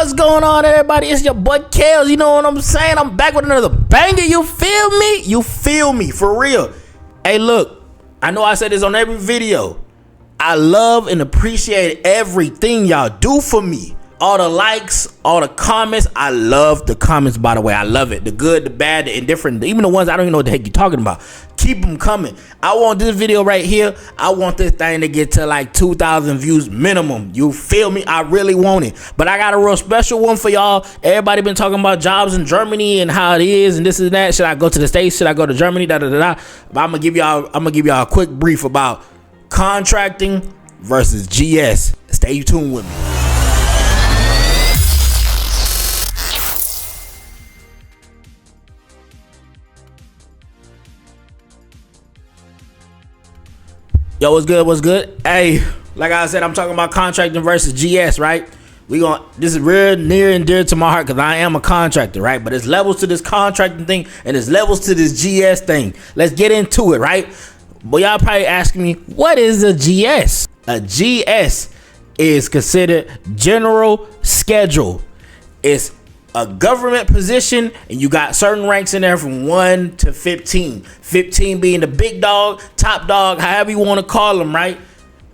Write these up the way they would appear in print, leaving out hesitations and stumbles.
What's going on, everybody? It's your boy Kels. You know what I'm saying? I'm back with another banger. You feel me? You feel me? For real. Hey, look. I know I said this on every video. I love and appreciate everything y'all do for me. All the likes, all the comments. I love the comments, by the way. I love it. The good, the bad, the indifferent. Even the ones I don't even know what the heck you're talking about. Keep them coming. I want this video right here. I want this thing to get to like 2,000 views minimum. You feel me? I really want it. But I got a real special one for y'all. Everybody been talking about jobs in Germany and how it is and this and that. Should I go to the States? Should I go to Germany? Da da da da. But I'm gonna give y'all a quick brief about contracting versus GS. Stay tuned with me. Yo, what's good? What's good? Hey, like I said, I'm talking about contracting versus GS, right? This is real near and dear to my heart because I am a contractor, right? But there's levels to this contracting thing and there's levels to this GS thing. Let's get into it, right? But y'all probably asking me, what is a GS? A GS is considered general schedule. It's a government position, and you got certain ranks in there from 1 to 15. 15 being the big dog, top dog, however you want to call them, right?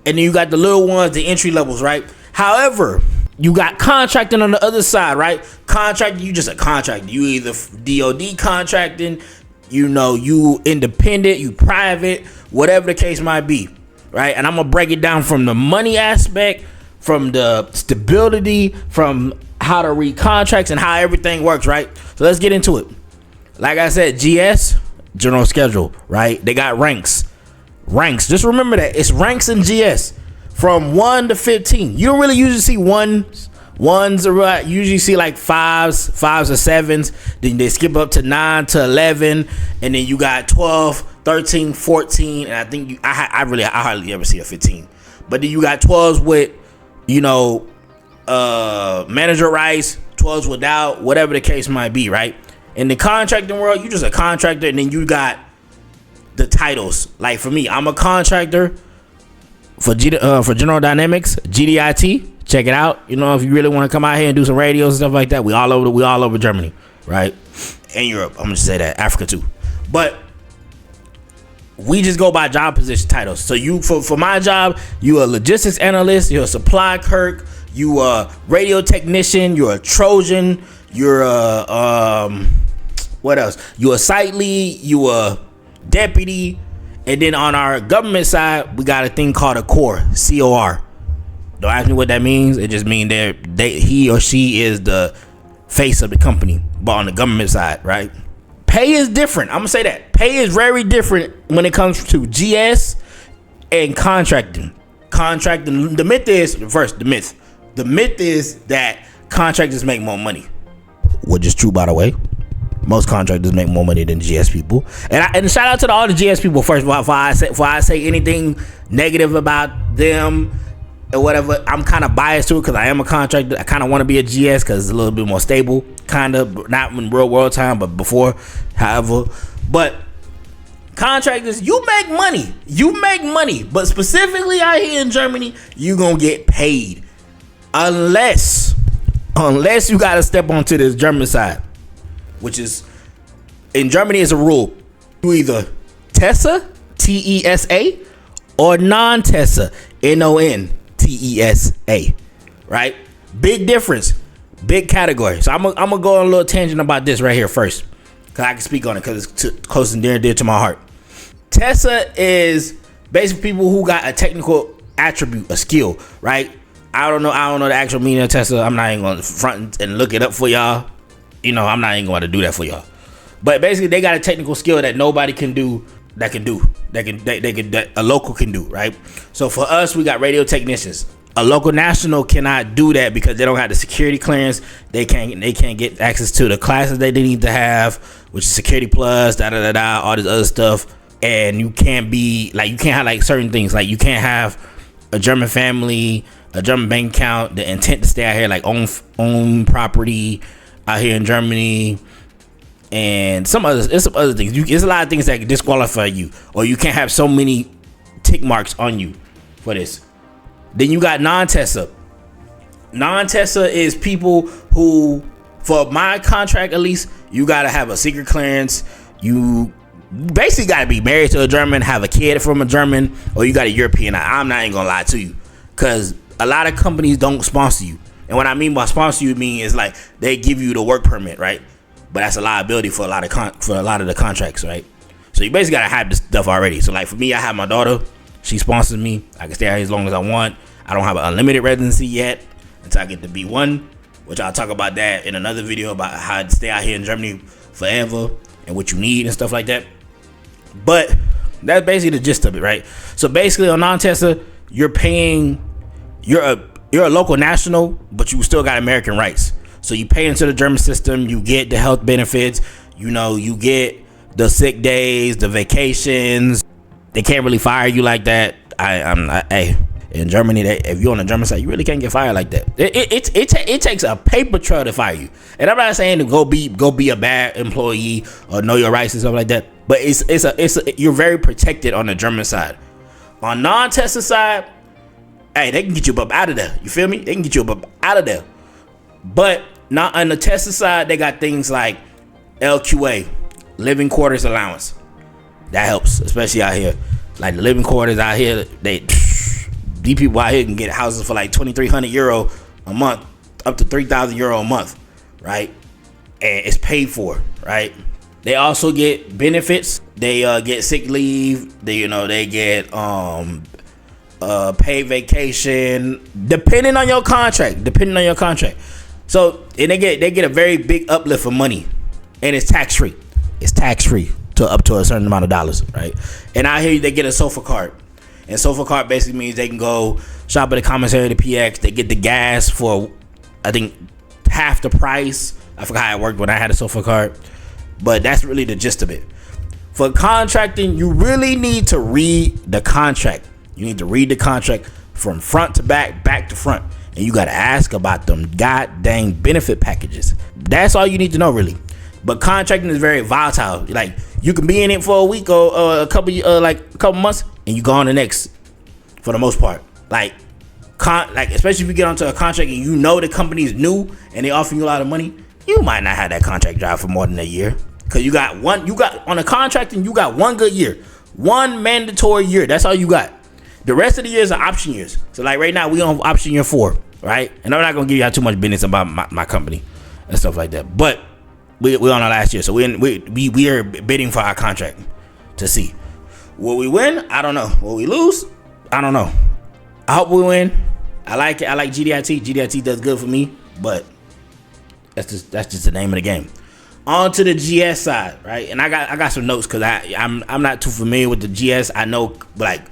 And then you got the little ones, the entry levels, right? However, you got contracting on the other side, right? Contracting, you just a contractor. You either DOD contracting, you independent, you private, whatever the case might be, right? And I'm gonna break it down from the money aspect, from the stability, from how to read contracts and how everything works, right? So let's get into it. Like I said, GS, general schedule, right? They got ranks. Just remember that. It's ranks in GS from 1 to 15. You don't really usually see ones or usually see like fives or 7s. Then they skip up to 9 to 11. And then you got 12, 13, 14. And I think I hardly ever see a 15. But then you got 12s with, manager rights, 12s without, whatever the case might be, right? In the contracting world, you just a contractor, and then you got the titles. Like for me, I'm a contractor for General Dynamics, GDIT. Check it out. If you really want to come out here and do some radios and stuff like that, we all over Germany, right? And Europe. I'm gonna say that, Africa too. But we just go by job position titles. So you, for my job, you a logistics analyst, you're a supply clerk, you a radio technician, you're a Trojan, you're a what else? You a site lead, you a deputy, and then on our government side, we got a thing called a core, COR. Don't ask me what that means. It just means he or she is the face of the company, but on the government side, right? Pay is different. I'm gonna say that. Pay is very different when it comes to GS and contracting. The myth is the myth is that contractors make more money, which is true, by the way. Most contractors make more money than GS people. And shout out to all the GS people first. Before I say anything negative about them or whatever, I'm kind of biased to it because I am a contractor. I kind of want to be a GS because it's a little bit more stable, kind of, not in real world time, but before, however. But contractors, you make money, but specifically out here in Germany, you gonna get paid unless you gotta step onto this German side, which is in Germany is a rule. You either TESA, TESA, or non-TESA, NONTESA, right? Big difference, big category. So I'm gonna go on a little tangent about this right here first, because I can speak on it because it's too close and dear to my heart. TESA is basically people who got a technical attribute, a skill, right? I don't know the actual meaning of TESA. I'm not even going to front and look it up for y'all. I'm not even going to do that for y'all. But basically, they got a technical skill that nobody can do. That a local can do, right? So for us, we got radio technicians. A local national cannot do that because they don't have the security clearance. They can't get access to the classes that they need to have, which is security plus, all this other stuff. And you can't have like certain things. Like you can't have a German family, a German bank account, the intent to stay out here, like own property out here in Germany, and some other things. There's a lot of things that can disqualify you, or you can't have so many tick marks on you for this. Then you got non-TESA. Non-Tesla is people who, for my contract at least, you gotta have a secret clearance. You basically gotta be married to a German, have a kid from a German, or you got a European. I'm not even gonna lie to you, because a lot of companies don't sponsor you. And what I mean by sponsor you is like they give you the work permit, right? But that's a liability for a lot of the contracts, right? So you basically gotta have this stuff already. So like for me, I have my daughter. She sponsors me. I can stay out here as long as I want. I don't have an unlimited residency yet until I get to B1, which I'll talk about that in another video about how to stay out here in Germany forever and what you need and stuff like that. But that's basically the gist of it, right? So basically on non-Tesla, you're a local national, but you still got American rights. So you pay into the German system, you get the health benefits, you get the sick days, the vacations. They can't really fire you like that. In Germany, if you're on the German side, you really can't get fired like that. It takes a paper trail to fire you. And I'm not saying to go be a bad employee or know your rights and stuff like that. But you're very protected on the German side. On non-Tesla side, hey, they can get you up out of there. You feel me? They can get you up out of there. But not on the Tesla side, they got things like LQA, living quarters allowance. That helps, especially out here. Like the living quarters out here, these people out here can get houses for like 2,300 euro a month, up to 3,000 euro a month, right? And it's paid for, right? They also get benefits. They get sick leave. They get paid vacation, depending on your contract. So and they get a very big uplift of money, and it's tax free. It's tax free to up to a certain amount of dollars, right? And out here they get a sofa card. And sofa card basically means they can go shop at the commissary, the PX. They get the gas for, I think, half the price. I forgot how it worked when I had a sofa card. But that's really the gist of it. For contracting, you really need to read the contract. You need to read the contract from front to back to front. And you got to ask about them god dang benefit packages. That's all you need to know, really. But contracting is very volatile. Like, you can be in it for a week or a couple months, and you go on the next, for the most part. Like especially if you get onto a contract and you know the company is new and they offering you a lot of money, you might not have that contract job for more than a year. Cause you got on a contract and you got one good year, one mandatory year. That's all you got. The rest of the years are option years. So like right now we on option year 4, right? And I'm not gonna give you too much business about my company and stuff like that. But we on our last year, so we are bidding for our contract to see. Will we win? I don't know. Will we lose? I don't know. I hope we win. I like it. I like GDIT. GDIT does good for me, but that's just the name of the game. On to the GS side, right? And I got some notes because I'm not too familiar with the GS. I know like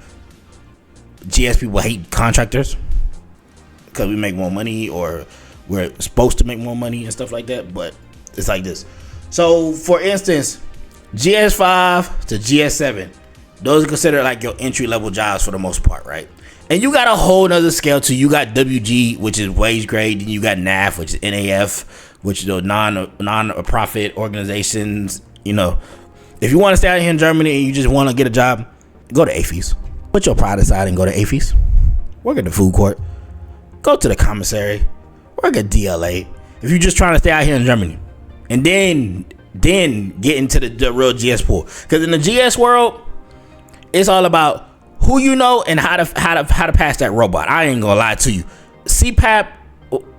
GS people hate contractors because we make more money or we're supposed to make more money and stuff like that, but it's like this. So for instance, GS5 to GS7, those are considered like your entry level jobs for the most part, right? And you got a whole nother scale too. You got WG, which is wage grade, and you got NAF, which is NAF, which is the non-profit organizations. If you want to stay out here in Germany and you just want to get a job, go to AFIS. Put your pride aside and go to AFIS. Work at the food court. Go to the commissary. Work at DLA. If you're just trying to stay out here in Germany, and then get into the real GS pool, because in the GS world, it's all about who you know and how to pass that robot. I ain't gonna lie to you. CPAP,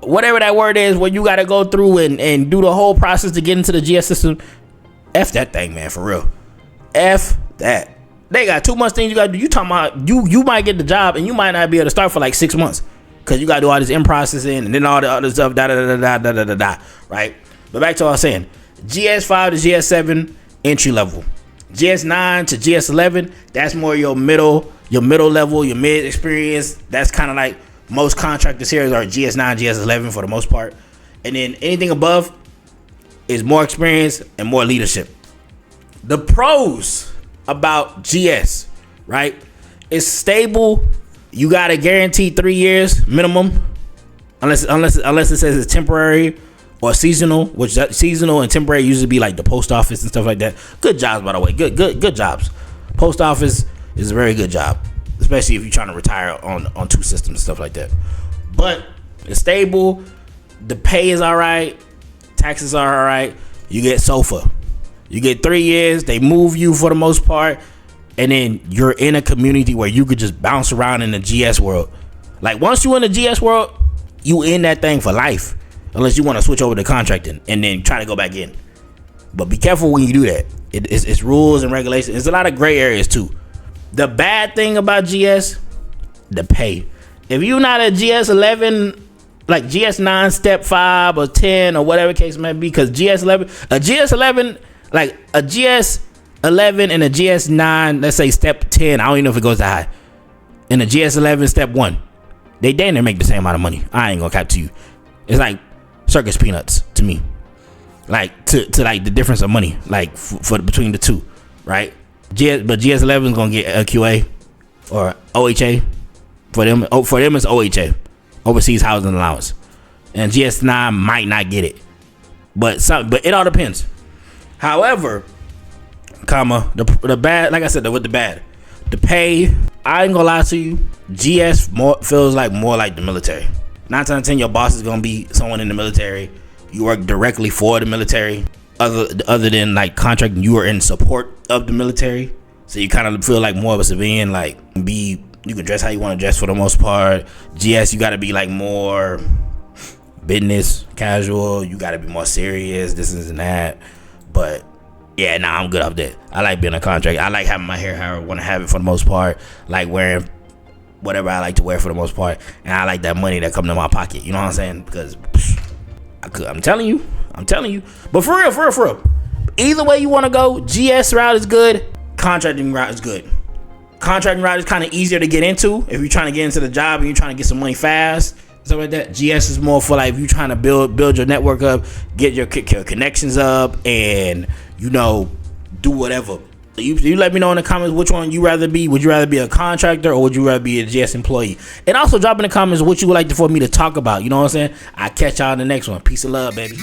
whatever that word is, where you gotta go through and do the whole process to get into the GS system. F that thing, man, for real. F that. They got too much things you gotta do. You talking about you might get the job and you might not be able to start for like 6 months because you gotta do all this in processing and then all the other stuff. Right. But back to what I was saying. GS5 to GS7 entry level. GS9 to GS11, that's more your middle level, your mid experience. That's kind of like most contractors here are GS9, GS11 for the most part. And then anything above is more experience and more leadership. The pros about GS, right? It's stable. You got a guaranteed 3 years minimum, unless it says it's temporary or seasonal, which seasonal and temporary usually be like the post office and stuff like that. Good jobs, by the way. Good jobs. Post office is a very good job, especially if you're trying to retire on 2 systems and stuff like that. But It's stable. The pay is all right. Taxes are all right. You get SOFA. You get 3 years. They move you for the most part. And then you're in a community where you could just bounce around in the GS world. Like, once you in the GS world, you in that thing for life. Unless you want to switch over to contracting and then try to go back in. But be careful when you do that. It's rules and regulations. There's a lot of gray areas too. The bad thing about GS, the pay. If you're not a GS 11, like GS 9 step 5 or 10 or whatever case may be, because GS 11 like a GS 11 and a GS 9, let's say step 10, I don't even know if it goes that high, and a GS 11 step 1, they damn near make the same amount of money. I ain't gonna cap to you. It's like circus peanuts to me. Like to like the difference of money, like for between the two, right? But GS 11 is gonna get a QA or OHA for them. For them, it's OHA, overseas housing allowance, and GS 9 might not get it, but it all depends. However, the bad, like I said, with the bad, the pay. I ain't gonna lie to you, GS feels like more like the military. 9 times out of 10, your boss is gonna be someone in the military. You work directly for the military. Other than like contracting, you are in support of the military. So you kind of feel like more of a civilian. Like you can dress how you want to dress for the most part. GS, you got to be like more business casual. You got to be more serious. This and that. But yeah, I'm good off that. I like being a contractor. I like having my hair how I want to have it for the most part. Like wearing whatever I like to wear for the most part. And I like that money that comes to my pocket. You know what I'm saying? Because I'm telling you. But for real. Either way you want to go, GS route is good. Contracting route is good. Contracting route is kind of easier to get into if you're trying to get into the job and you're trying to get some money fast, stuff like that. GS is more for like if you're trying to build your network up, get your connections up, and do whatever. You let me know in the comments which one you rather be. Would you rather be a contractor or would you rather be a GS employee? And also drop in the comments what you would like for me to talk about. You know what I'm saying? I'll catch y'all in the next one. Peace and love, baby.